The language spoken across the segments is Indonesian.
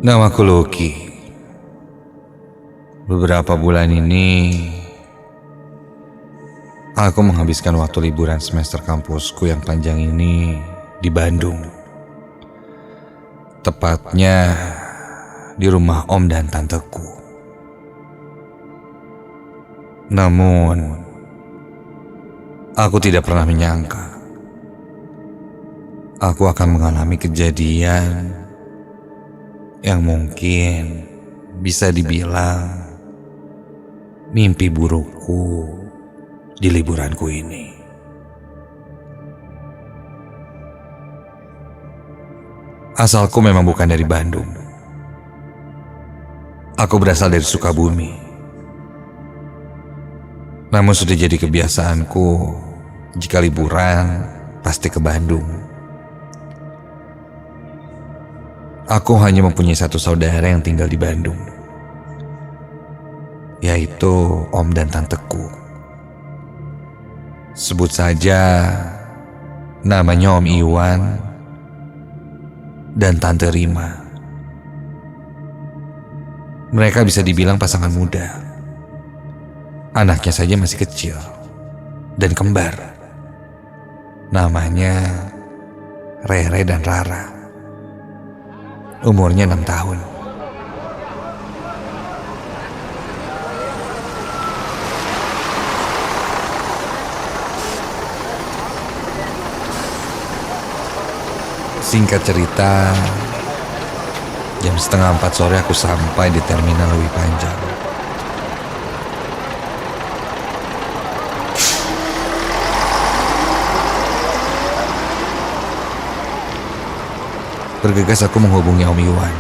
Namaku Loki. Beberapa bulan ini aku menghabiskan waktu liburan semester kampusku yang panjang ini di Bandung. Tepatnya di rumah om dan tanteku. Namun aku tidak pernah menyangka aku akan mengalami kejadian yang mungkin bisa dibilang mimpi burukku di liburanku ini. Asalku memang bukan dari Bandung. Aku berasal dari Sukabumi. Namun sudah jadi kebiasaanku jika liburan pasti ke Bandung. Aku hanya mempunyai satu saudara yang tinggal di Bandung, yaitu om dan tanteku. Sebut saja namanya Om Iwan dan Tante Rima. Mereka bisa dibilang pasangan muda. Anaknya saja masih kecil dan kembar. Namanya Rere dan Rara. Umurnya 6 tahun. Singkat cerita, jam 3:30 sore aku sampai di terminal Lewi Panjang. Bergegas aku menghubungi Om Iwan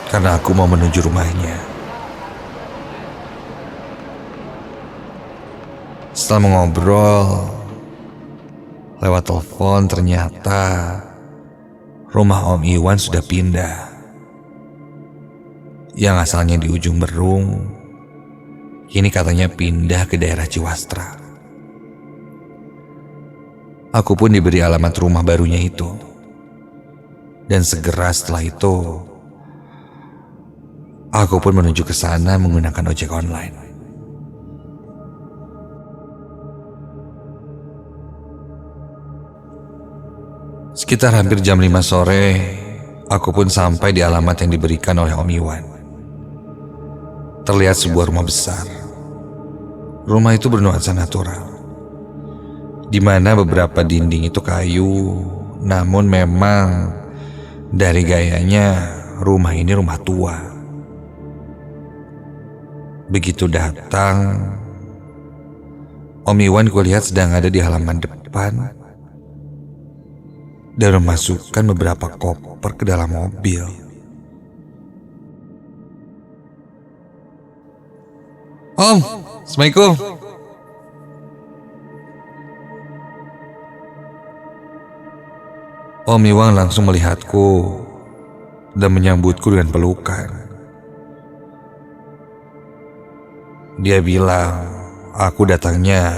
karena aku mau menuju rumahnya. Setelah mengobrol lewat telepon, ternyata rumah Om Iwan sudah pindah. Yang asalnya di ujung Berung, kini katanya pindah ke daerah Ciwastra. Aku pun diberi alamat rumah barunya itu. Dan segera setelah itu, aku pun menuju ke sana menggunakan ojek online. Sekitar hampir jam 5 sore, aku pun sampai di alamat yang diberikan oleh Om Iwan. Terlihat sebuah rumah besar. Rumah itu bernuansa natural, di mana beberapa dinding itu kayu, namun memang dari gayanya rumah ini rumah tua. Begitu datang, Om Iwan kulihat sedang ada di halaman depan dan memasukkan beberapa koper ke dalam mobil. Om, Assalamualaikum. Om Iwan langsung melihatku dan menyambutku dengan pelukan. Dia bilang aku datangnya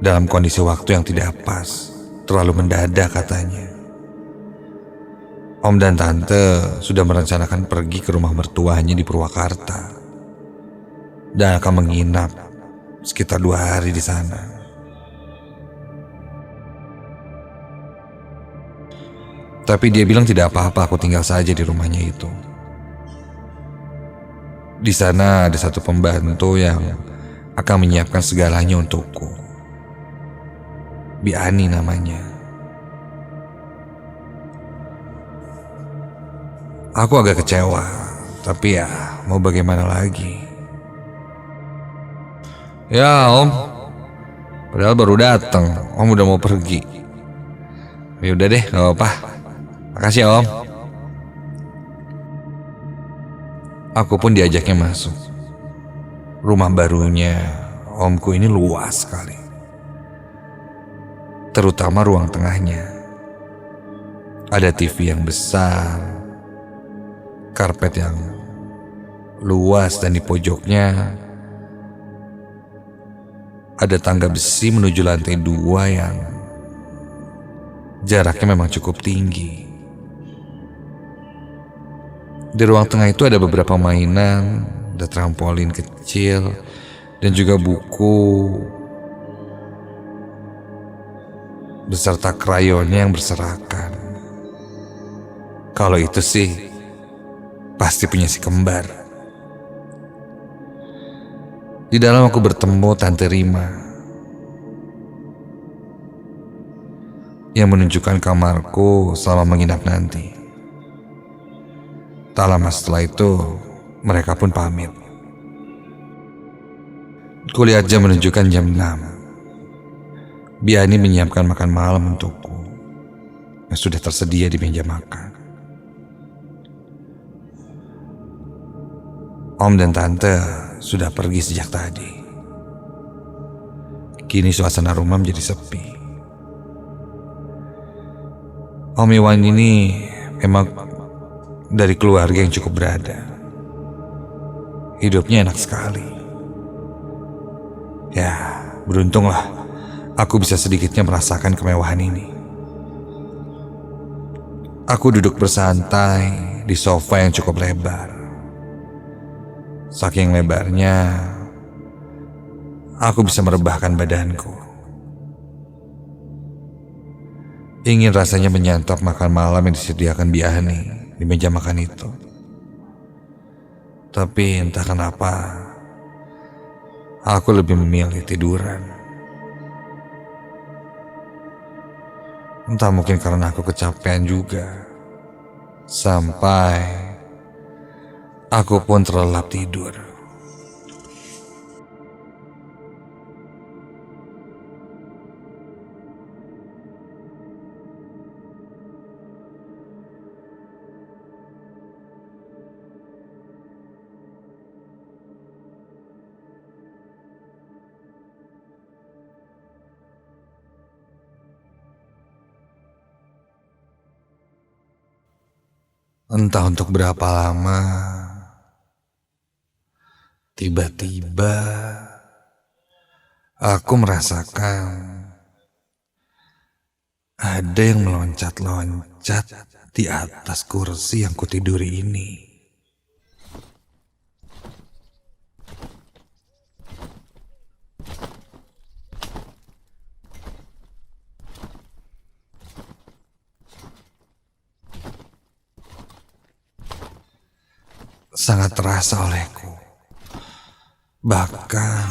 dalam kondisi waktu yang tidak pas, terlalu mendadak katanya. Om dan Tante sudah merencanakan pergi ke rumah mertuanya di Purwakarta dan akan menginap sekitar 2 hari di sana. Tapi dia bilang tidak apa-apa aku tinggal saja di rumahnya itu. Di sana ada satu pembantu yang akan menyiapkan segalanya untukku. Biani namanya. Aku agak kecewa, tapi ya mau bagaimana lagi. Ya Om, padahal baru datang, Om udah mau pergi. Ya udah deh, gak apa-apa. Makasih ya Om. Aku pun diajaknya masuk. Rumah barunya Omku ini luas sekali, terutama ruang tengahnya. Ada TV yang besar, karpet yang luas, dan di pojoknya ada tangga besi menuju lantai 2 yang jaraknya memang cukup tinggi. Di ruang tengah itu ada beberapa mainan, ada trampolin kecil, dan juga buku beserta krayonnya yang berserakan. Kalau itu sih pasti punya si kembar. Di dalam aku bertemu Tante Rima yang menunjukkan kamarku selama menginap nanti. Tak lama setelah itu mereka pun pamit. Kulihat jam menunjukkan jam 6. Biani menyiapkan makan malam untukku yang sudah tersedia di meja makan. Om dan Tante sudah pergi sejak tadi. Kini suasana rumah menjadi sepi. Om Iwan ini memang dari keluarga yang cukup berada. Hidupnya enak sekali. Ya, beruntunglah aku bisa sedikitnya merasakan kemewahan ini. Aku duduk bersantai di sofa yang cukup lebar. Saking lebarnya, aku bisa merebahkan badanku. Ingin rasanya menyantap makan malam yang disediakan Biani di meja makan itu. Tapi entah kenapa aku lebih memilih tiduran. Entah mungkin karena aku kecapean juga, sampai aku pun terlelap tidur. Entah untuk berapa lama, tiba-tiba aku merasakan ada yang meloncat-loncat di atas kursi yang kutiduri ini. Sangat terasa olehku. Bahkan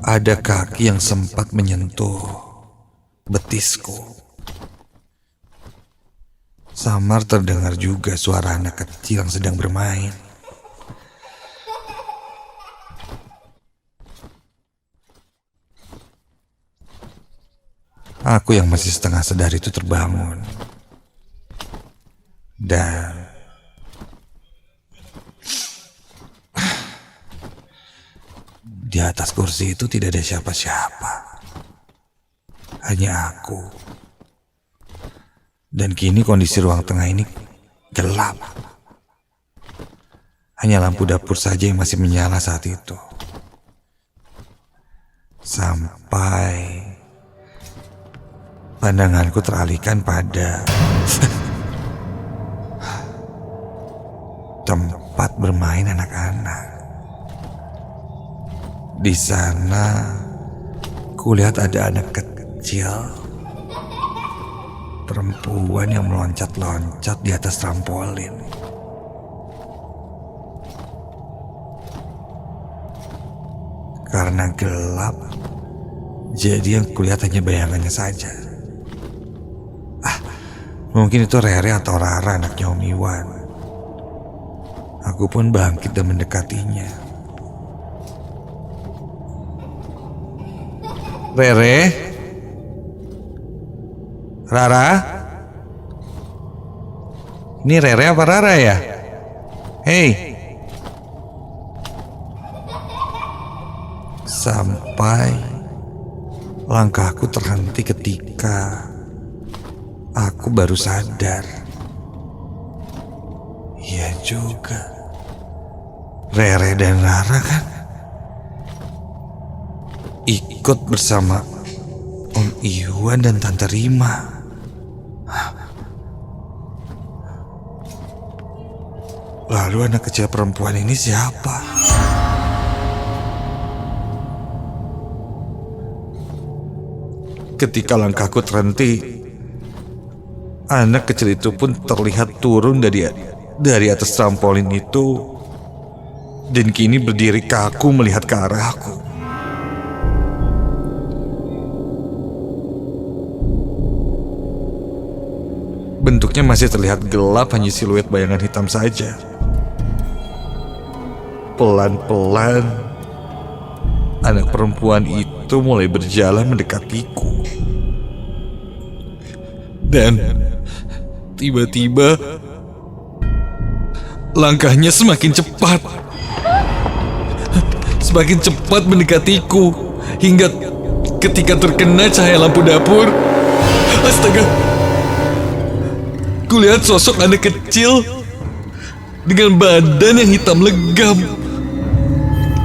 ada kaki yang sempat menyentuh betisku. Samar terdengar juga suara anak kecil yang sedang bermain. Aku yang masih setengah sadar itu terbangun. Dan di atas kursi itu tidak ada siapa-siapa, hanya aku. Dan kini kondisi ruang tengah ini gelap. Hanya lampu dapur saja yang masih menyala saat itu. Sampai pandanganku teralihkan pada tempat bermain anak-anak. Di sana kulihat ada anak kecil perempuan yang meloncat-loncat di atas trampolin. Karena gelap, jadi yang kulihat hanya bayangannya saja. Mungkin itu Rere atau Rara, anaknya Om Iwan. Aku pun bangkit dan mendekatinya. Rere? Rara? Ini Rere apa Rara ya? Hei. Sampai langkahku terhenti ketika aku baru sadar. Iya juga, Rere dan Rara kan ikut bersama Om Iwan dan Tante Rima. Lalu anak kecil perempuan ini siapa? Ketika langkahku terhenti, anak kecil itu pun terlihat turun dari atas trampolin itu dan kini berdiri kaku melihat ke arahku. Bentuknya masih terlihat gelap, hanya siluet bayangan hitam saja. Pelan-pelan, anak perempuan itu mulai berjalan mendekatiku. Dan tiba-tiba langkahnya semakin cepat. Semakin cepat mendekatiku hingga ketika terkena cahaya lampu dapur, astaga, kulihat sosok anak kecil dengan badan yang hitam legam.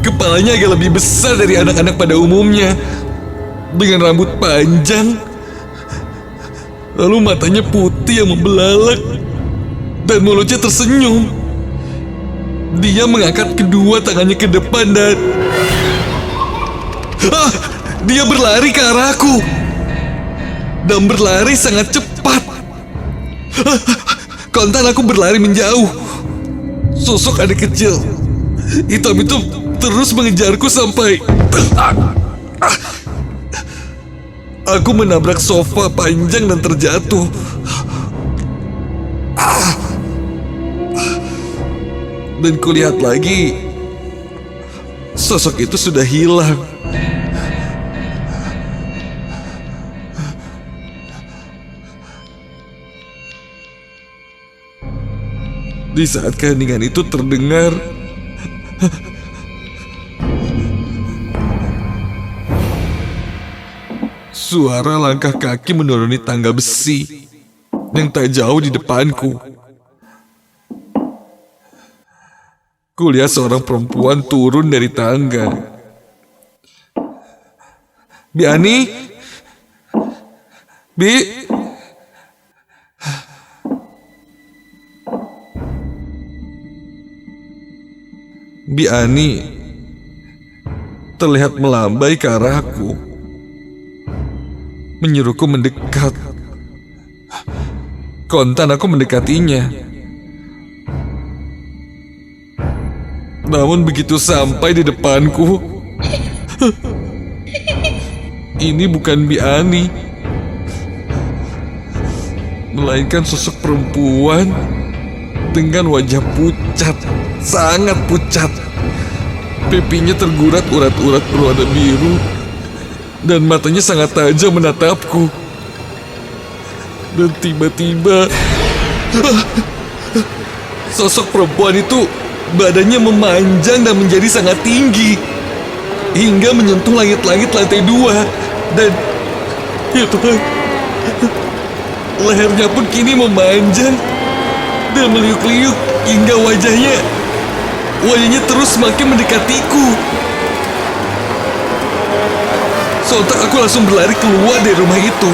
Kepalanya agak lebih besar dari anak-anak pada umumnya, dengan rambut panjang, lalu matanya putih yang membelalak dan mulutnya tersenyum. Dia mengangkat kedua tangannya ke depan dan dia berlari ke arahku dan berlari sangat cepat. Kontan aku berlari menjauh. Sosok anak kecil hitam itu terus mengejarku sampai aku menabrak sofa panjang dan terjatuh. Dan kulihat lagi, sosok itu sudah hilang. Di saat keheningan itu terdengar suara langkah kaki menuruni tangga besi yang tak jauh di depanku. Kulihat seorang perempuan turun dari tangga. Bi Ani? Bi? Bi Ani terlihat melambai ke arahku, menyuruhku mendekat. Kontan aku mendekatinya. Namun begitu sampai di depanku, ini bukan Bi Ani, melainkan sosok perempuan dengan wajah pucat, sangat pucat. Pipinya tergurat urat-urat berwarna biru dan matanya sangat tajam menatapku. Dan tiba-tiba sosok perempuan itu badannya memanjang dan menjadi sangat tinggi hingga menyentuh langit-langit lantai 2. Dan ya Tuhan, lehernya pun kini memanjang dan meliuk-liuk hingga wajahnya terus semakin mendekatiku. Sontak aku langsung berlari keluar dari rumah itu.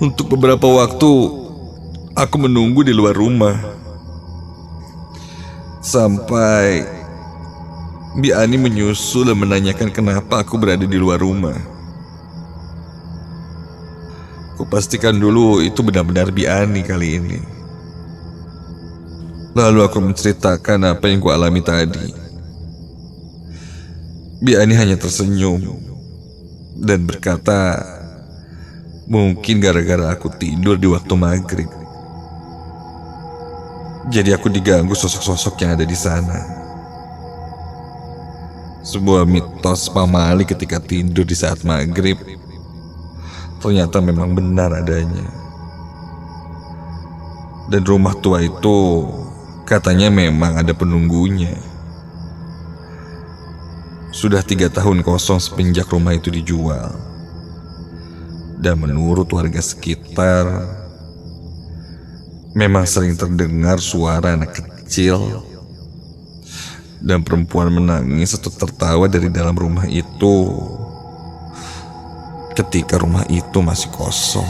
Untuk beberapa waktu, aku menunggu di luar rumah. Sampai Bi Ani menyusul dan menanyakan kenapa aku berada di luar rumah. Kupastikan dulu itu benar-benar Bi Ani kali ini. Lalu aku menceritakan apa yang kualami tadi. Bi Ani hanya tersenyum dan berkata Mungkin gara-gara aku tidur di waktu maghrib, jadi aku diganggu sosok-sosok yang ada di sana. Sebuah mitos pamali ketika tidur di saat maghrib ternyata memang benar adanya. Dan rumah tua itu katanya memang ada penunggunya. Sudah 3 tahun kosong semenjak rumah itu dijual. Dan menurut warga sekitar, memang sering terdengar suara anak kecil dan perempuan menangis atau tertawa dari dalam rumah itu ketika rumah itu masih kosong.